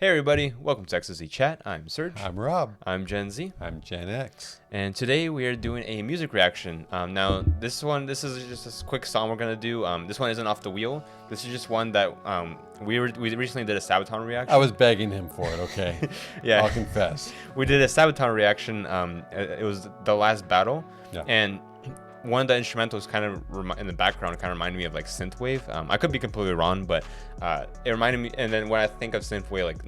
Hey everybody, welcome to Ecstasy Chat. I'm Serge. I'm Rob. I'm Gen Z. I'm Gen X. And today we are doing a music reaction. Now this is just a quick song we're gonna do. This one isn't off the wheel. This is just one that we recently did a Sabaton reaction. I was begging him for it. Okay. Yeah. I'll confess. We did a Sabaton reaction. It was the last battle. Yeah. And one of the instrumentals kind of in the background kind of reminded me of like synthwave. I could be completely wrong, but it reminded me. And then when I think of synthwave, like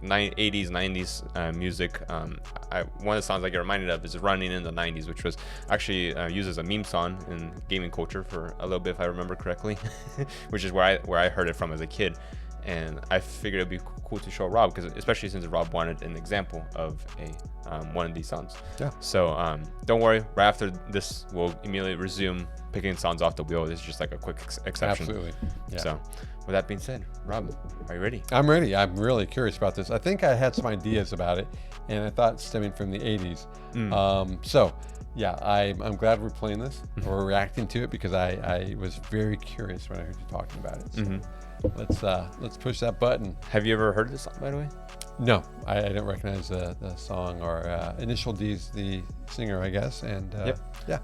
80s, 90s music, one of the songs I get reminded of is "Running in the 90s," which was actually used as a meme song in gaming culture for a little bit, if I remember correctly, which is where I heard it from as a kid. And I figured it'd be cool to show Rob, because especially since Rob wanted an example of one of these songs. Yeah. So don't worry. Right after this, we'll immediately resume picking songs off the wheel. This is just like a quick exception. Absolutely. Yeah. So, with that being said, Rob, are you ready? I'm ready. I'm really curious about this. I think I had some ideas about it, and I thought stemming from the 80s. So, yeah, I'm glad we're playing this or reacting to it, because I was very curious when I heard you talking about it. So let's push that button. Have you ever heard this song, by the way? No, I don't recognize the song, or Initial D's the singer, I guess. And yeah.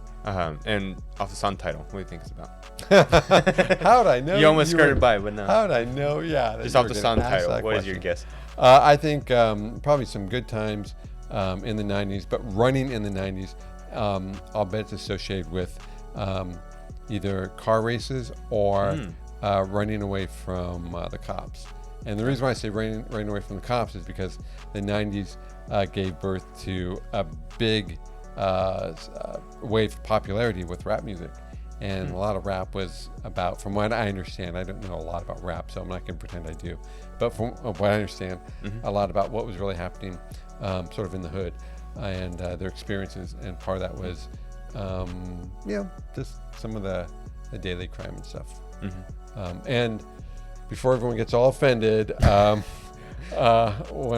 And off the song title, what do you think it's about? How'd I know? You almost skirted by, but no. How'd I know? Yeah. Just off the song title, what is your guess? I think probably some good times in the 90s, but running in the 90s, I'll bet it's associated with either car races or running away from the cops. And the reason why I say running away from the cops is because the 90s gave birth to a big wave of popularity with rap music. And a lot of rap was about, from what I understand, I don't know a lot about rap, so I'm not going to pretend I do, but from what I understand, a lot about what was really happening sort of in the hood and their experiences. And part of that was, just some of the daily crime and stuff. And before everyone gets all offended, one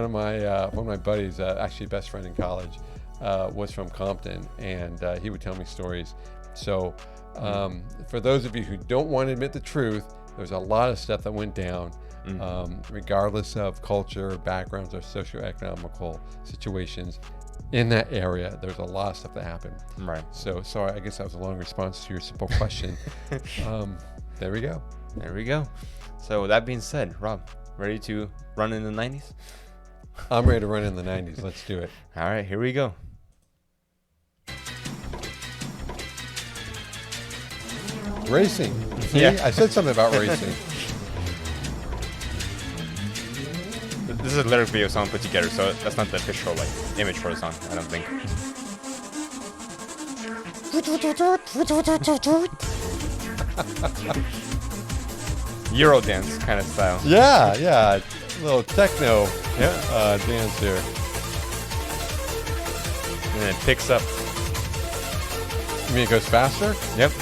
of my buddies, actually best friend in college, was from Compton, and he would tell me stories. So for those of you who don't want to admit the truth, there's a lot of stuff that went down, regardless of culture, backgrounds, or socioeconomical situations. In that area, there's a lot of stuff that happened. Right. So sorry, I guess that was a long response to your simple question. There we go. There we go. So with that being said, Rob, ready to run in the 90s? I'm ready to run in the 90s. Let's do it. All right, here we go. Racing. See? Yeah. I said something about racing. This is a lyric video song put together, so that's not the official image for the song, I don't think. Eurodance kind of style. Yeah, a little techno dance here. And then it picks up. You mean it goes faster? Yep.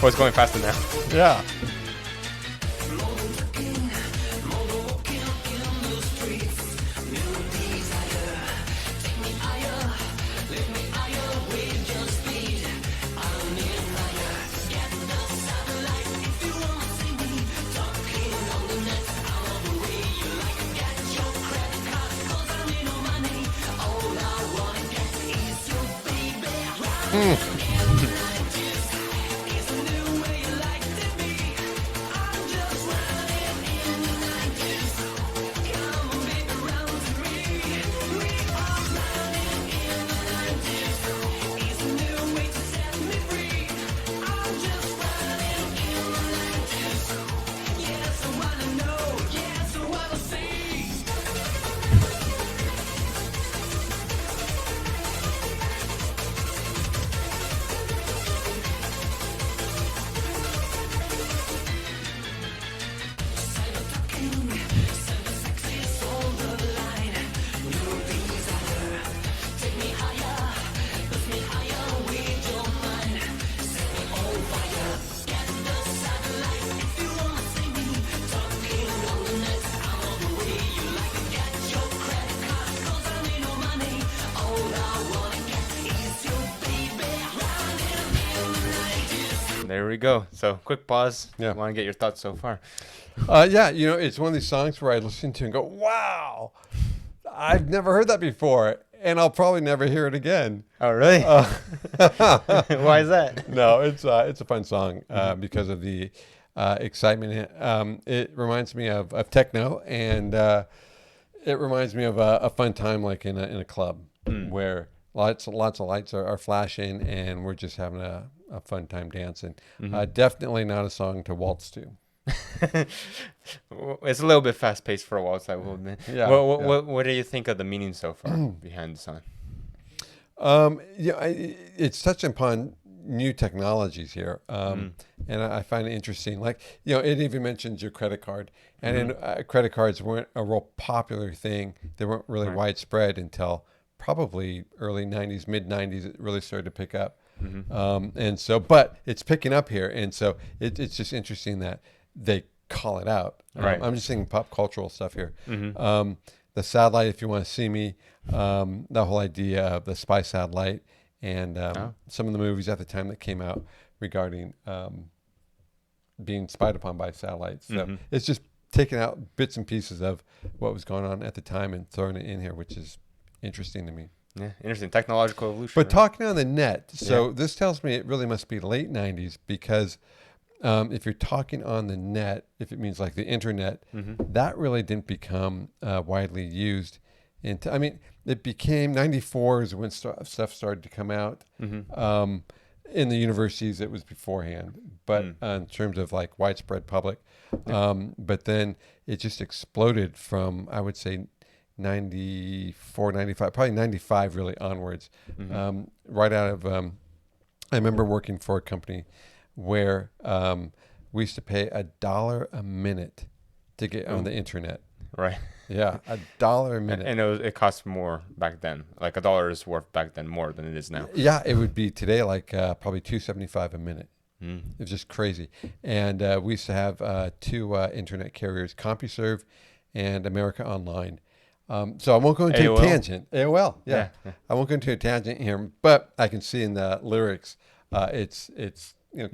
Oh, it's going faster now. Yeah. There we go. So quick pause. Yeah. Want to get your thoughts so far? Yeah, it's one of these songs where I listen to and go, wow, I've never heard that before, and I'll probably never hear it again. Oh, really? Why is that? No, it's a fun song because of the excitement. It reminds me of techno, and it reminds me of a fun time like in a club where lots of lights are flashing, and we're just having a fun time dancing. Definitely not a song to waltz to. It's a little bit fast paced for a waltz, I will admit. Yeah, What do you think of the meaning so far behind the song? It's touching upon new technologies here, and I find it interesting. Like, it even mentions your credit card, and then credit cards weren't a real popular thing. They weren't really widespread until probably early 90s, mid 90s. It really started to pick up. And so, but it's picking up here. And so it's just interesting that they call it out. Right. I'm just thinking pop cultural stuff here. The satellite, if you want to see me, the whole idea of the spy satellite and some of the movies at the time that came out regarding being spied upon by satellites. So it's just taking out bits and pieces of what was going on at the time and throwing it in here, which is interesting to me. Yeah, interesting. Technological evolution. But talking on the net, so this tells me it really must be late 90s because if you're talking on the net, if it means like the internet, that really didn't become widely used. It became 94 is when stuff started to come out. In the universities, it was beforehand. But in terms of like widespread public, but then it just exploded from, I would say, 94, 95, probably 95 really onwards. Right out of, I remember working for a company where we used to pay $1 a minute to get on the internet. Right. Yeah, $1 a minute. And it cost more back then. Like $1 is worth back then more than it is now. Yeah, it would be today like probably $2.75 a minute. It was just crazy. And we used to have two internet carriers, CompuServe and America Online. So I won't go into AOL. a tangent. AOL, yeah. I won't go into a tangent here, but I can see in the lyrics, it's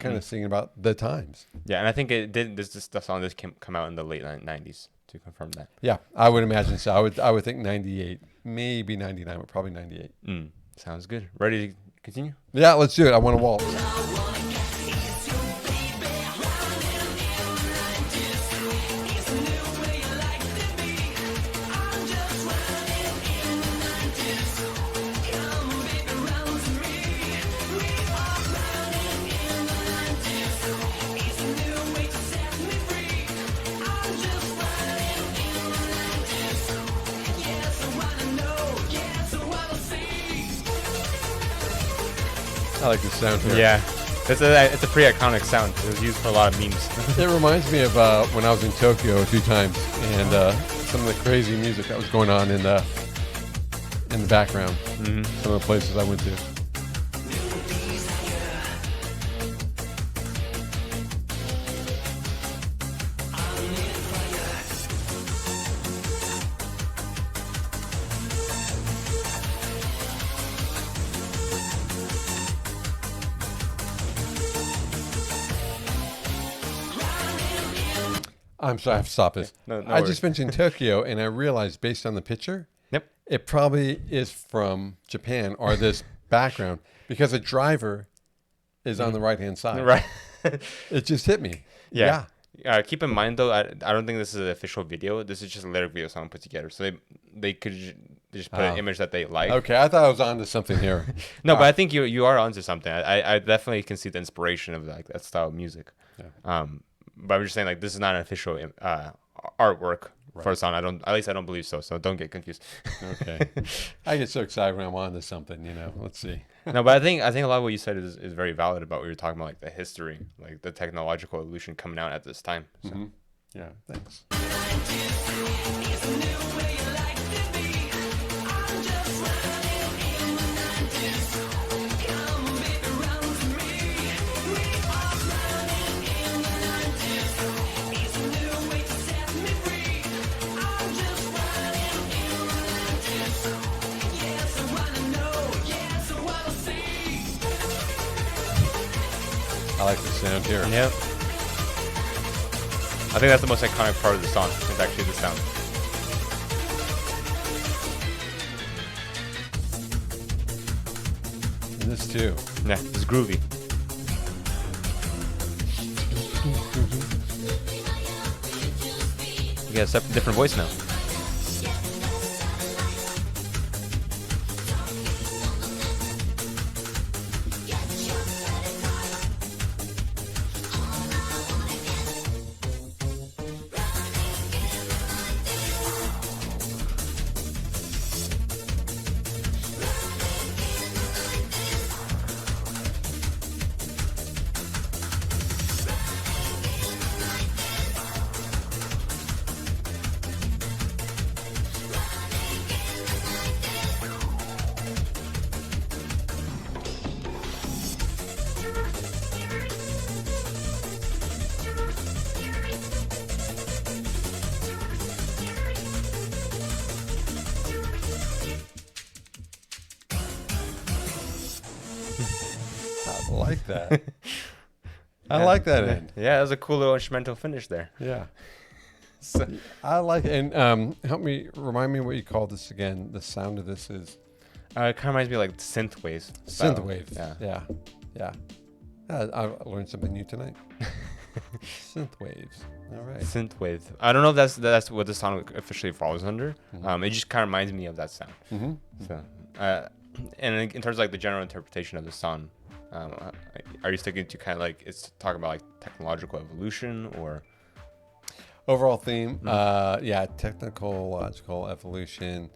kind of singing about the times. Yeah, and I think it did. The song this come out in the late 90s to confirm that. Yeah, I would imagine so. I would think 98, maybe 99, but probably 98. Sounds good. Ready to continue? Yeah, let's do it. I want to waltz. I like this sound here. Yeah. It's a pretty iconic sound. It was used for a lot of memes. It reminds me of when I was in Tokyo a few times and some of the crazy music that was going on in the background. Some of the places I went to. I'm sorry, I have to stop this. No I worries. just mentioned Tokyo, and I realized based on the picture, it probably is from Japan or this background because a driver is on the right-hand side. Right. It just hit me. Yeah. Keep in mind, though, I don't think this is an official video. This is just a lyric video someone put together. So they could just put an image that they like. Okay, I thought I was onto something here. No, but I think you are onto something. I definitely can see the inspiration of like that style of music. Yeah. But I'm just saying, like, this is not an official artwork for a song. At least I don't believe so. So don't get confused. Okay. I get so excited when I'm onto something, Let's see. No, but I think a lot of what you said is very valid about what you're talking about, like the history, like the technological evolution coming out at this time. So. Yeah, thanks. I I like the sound here. Yep. I think that's the most iconic part of the song. It's actually the sound. And this too. Yeah, it's groovy. You got a different voice now. I like that. I like that end. Yeah, that was a cool little instrumental finish there. Yeah. So, I like it. And remind me what you called this again. The sound of this is it kind of reminds me of like synth waves. synth waves. Yeah. Yeah. I learned something new tonight. Synth waves. All right. Synth wave. I don't know if that's what the song officially falls under. It just kind of reminds me of that sound. Mm-hmm. So, and in terms of like the general interpretation of the song, are you sticking to kind of like it's talking about like technological evolution or Overall theme, technological evolution.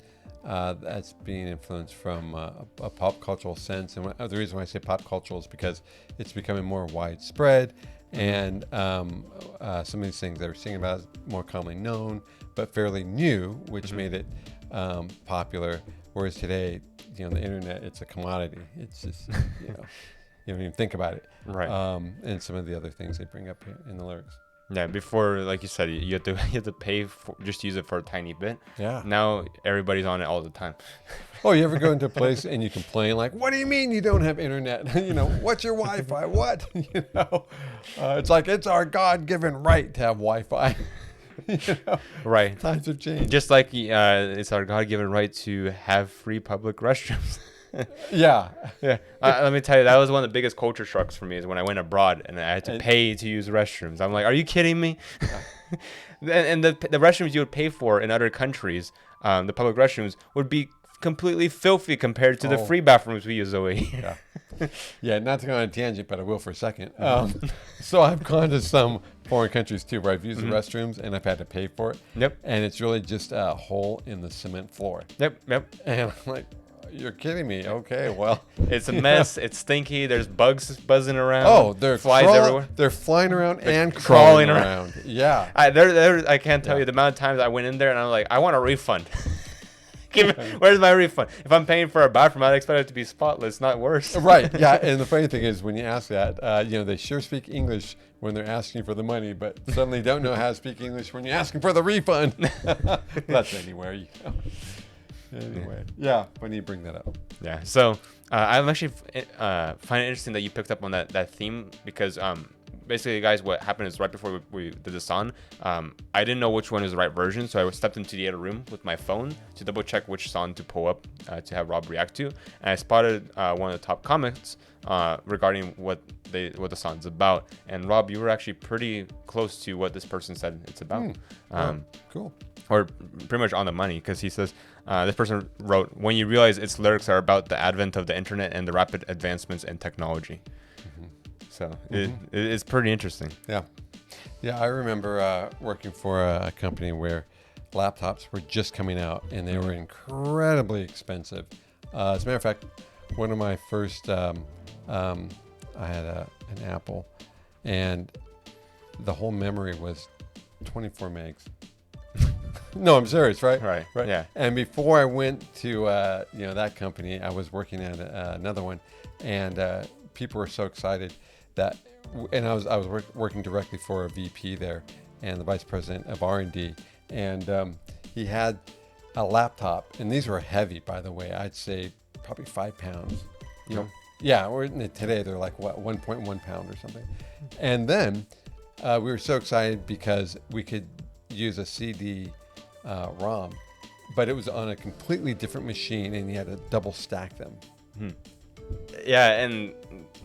That's being influenced from a pop cultural sense. And the reason why I say pop cultural is because it's becoming more widespread. And some of these things that we're singing about is more commonly known, but fairly new, which made it popular. Whereas today, the internet, it's a commodity. It's just, you don't even think about it. right? And some of the other things they bring up here in the lyrics. Yeah, before, like you said, you have to pay for just use it for a tiny bit. Yeah. Now everybody's on it all the time. Oh, you ever go into a place and you complain like, "What do you mean you don't have internet? What's your Wi-Fi? What?" It's like it's our God-given right to have Wi-Fi. Right. Times have changed. Just like it's our God-given right to have free public restrooms. Yeah. Yeah. Let me tell you, that was one of the biggest culture shocks for me is when I went abroad and I had to pay to use restrooms. I'm like, are you kidding me? And the restrooms you would pay for in other countries, the public restrooms, would be completely filthy compared to the free bathrooms we use over here. Yeah, not to go on a tangent, but I will for a second. So I've gone to some foreign countries too where I've used the restrooms and I've had to pay for it. Yep. And it's really just a hole in the cement floor. Yep. And I'm like, you're kidding me. Okay, well. It's a mess. It's stinky. There's bugs buzzing around. Oh, they're flies everywhere. They're flying around and crawling around. Yeah. I can't tell you the amount of times I went in there and I'm like, I want a refund. Where's my refund? If I'm paying for a bathroom, I'd expect it to be spotless, not worse. Right. Yeah. And the funny thing is, when you ask that, they sure speak English when they're asking for the money, but suddenly don't know how to speak English when you're asking for the refund. That's anywhere. Anyway. Yeah. Funny you bring that up. Yeah. So I'm actually find it interesting that you picked up on that theme because basically, guys, what happened is right before we did the song, I didn't know which one was the right version, so I stepped into the other room with my phone to double check which song to pull up to have Rob react to, and I spotted one of the top comments regarding what the song's about. And Rob, you were actually pretty close to what this person said it's about. Cool. Or pretty much on the money, because he says this person wrote, "When you realize its lyrics are about the advent of the internet and the rapid advancements in technology." So it's pretty interesting. Yeah. I remember working for a company where laptops were just coming out and they were incredibly expensive. As a matter of fact, one of my first, I had an Apple, and the whole memory was 24 megs. No, I'm serious, right? Right. Yeah. And before I went to that company, I was working at another one, and people were so excited and I was working directly for a VP there and the vice president of R&D, and he had a laptop, and these were heavy, by the way. I'd say probably 5 pounds, Yeah, today they're like what 1.1 pound or something. And then we were so excited because we could use a CD ROM, but it was on a completely different machine, and you had to double stack them. Yeah, and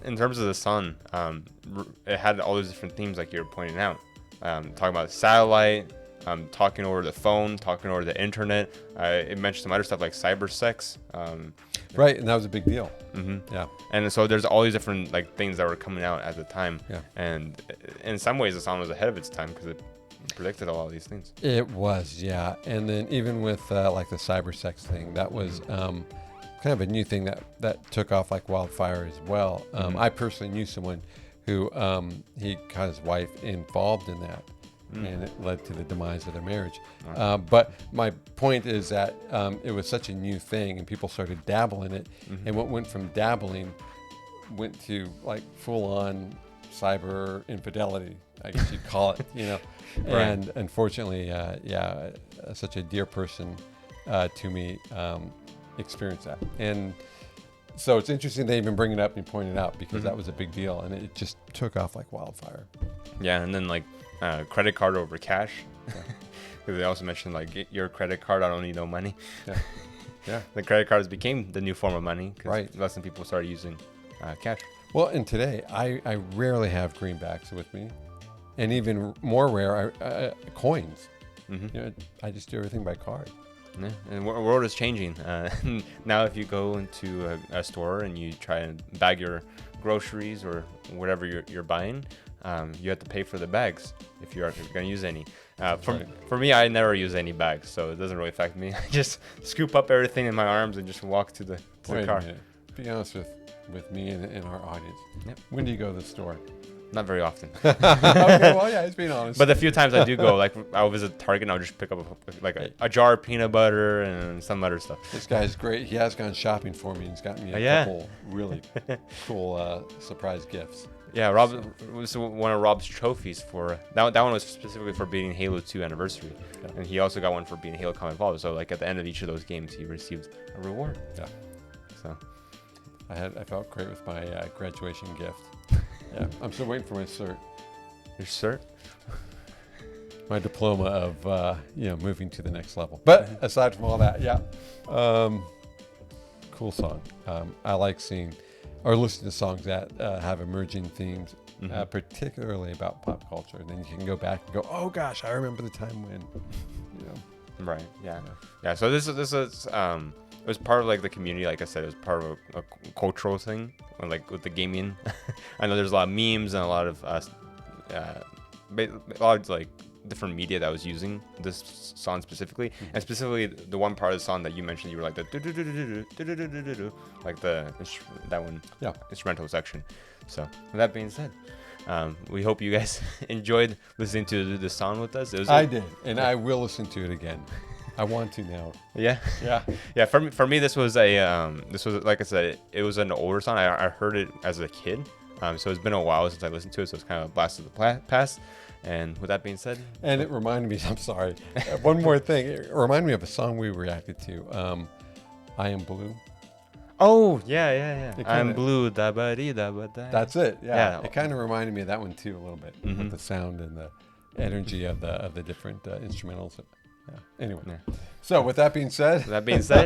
in terms of the song, it had all those different themes like you were pointing out. Talking about satellite, talking over the phone, talking over the internet. It mentioned some other stuff like cyber sex. Right, and that was a big deal. Yeah. And so there's all these different like things that were coming out at the time. Yeah. And in some ways, the song was ahead of its time because it predicted all of these things. It was, yeah. And then even with like the cyber sex thing, that was kind of a new thing that took off like wildfire as well. I personally knew someone who he got his wife involved in that, and it led to the demise of their marriage. But my point is that it was such a new thing, and people started dabbling in it, and what went from dabbling went to like full-on cyber infidelity, I guess you'd call it, you know. Right. And unfortunately, such a dear person to me experienced that. And so it's interesting they even bring it up and point it out, because that was a big deal, and it just took off like wildfire. Yeah, and then like credit card over cash. Because they also mentioned like get your credit card, I don't need no money. Yeah. The credit cards became the new form of money because Right. less than people started using cash. Well, and today I rarely have greenbacks with me, and even more rare, coins. You know, I just do everything by card. Yeah, and the world is changing. Now, if you go into a store and you try and bag your groceries or whatever you're buying, you have to pay for the bags if you're going to use any. For me, I never use any bags, so it doesn't really affect me. I just scoop up everything in my arms and just walk to the Wait car. a minute. Be honest with me and our audience. Yep. When do you go to the store? Not very often. Okay, well, yeah, he's being honest. But the few times I do go, like I'll visit Target and I'll just pick up a jar of peanut butter and some other stuff. This guy's great. He has gone shopping for me. He's gotten me a couple really cool surprise gifts. Yeah, Rob was one of Rob's trophies for that one was specifically for beating Halo 2 Anniversary, and he also got one for beating Halo Combat Evolved. So like at the end of each of those games, he received a reward. Yeah. So I felt great with my graduation gift. Yeah, I'm still waiting for my cert. your cert. My diploma of moving to the next level. But aside from all that, yeah, cool song. I like seeing or listening to songs that have emerging themes, particularly about pop culture. And then you can go back and go, oh gosh, I remember the time when, you know. Right. Yeah. So this is it was part of like the community. Like I said, it was part of a cultural thing, like with the gaming. I know there's a lot of memes and a lot of like different media that was using this song specifically, and specifically the one part of the song that you mentioned, you were like the like that one, instrumental section. So with that being said, we hope you guys enjoyed listening to the song with us. I did, and I will listen to it again. I want to now. Yeah. For me, this was like I said, it was an older song. I heard it as a kid, so it's been a while since I listened to it. So it's kind of a blast of the past. And with that being said, and it reminded me. I'm sorry. One more thing. It reminded me of a song we reacted to. I Am Blue. Oh yeah. I'm blue. Da ba dee da ba da. That's it. Yeah. It kind of reminded me of that one too a little bit, with the sound and the energy of the different instrumentals. Yeah. Anyway. Yeah. So with that being said,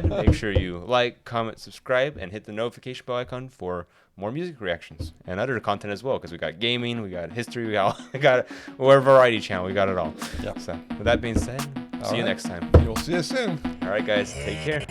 make sure you like, comment, subscribe, and hit the notification bell icon for more music reactions and other content as well. Because we got gaming, we got history, we're a variety channel. We got it all. Yeah. So with that being said, see you next time. You'll see us soon. All right, guys. Take care.